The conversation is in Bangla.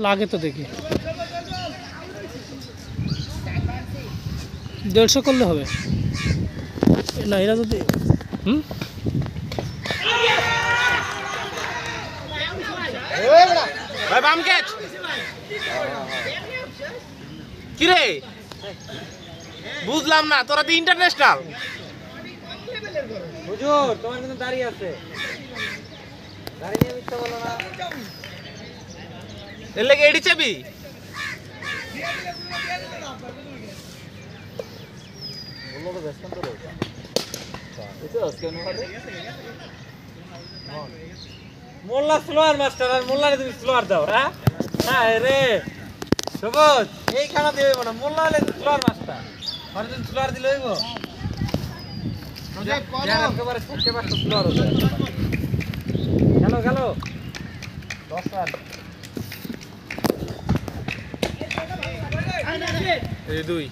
লাগে তো দেখি 150 করলে হবে না এরা যদি ভাই বাম ক্যাচ কি রে বুঝলাম না তোরা তো ইন্টারন্যাশনাল হুজুর তোমার কিন্তু দাঁড়িয়ে আছে দাঁড়িয়ে নিয়ে মিথ্যা বলো না এর লেগে এডি চাবি বললো তো ব্যস্ত তো রয়েছে এটা আজকে অনুবাদে মোল্লা স্লোয়ার মাস্টার আর মোল্লারে তুমি স্লোয়ার দাও হ্যাঁ না রে সবুজ এই খানা দিবে না মোল্লা হলে স্লোয়ার মাস্টার আর তুমি স্লোয়ার দিলে হইব একেবারে ছক্কে পাঁচটা স্লোয়ার হচ্ছে গেল গেল 10 রান এই দুই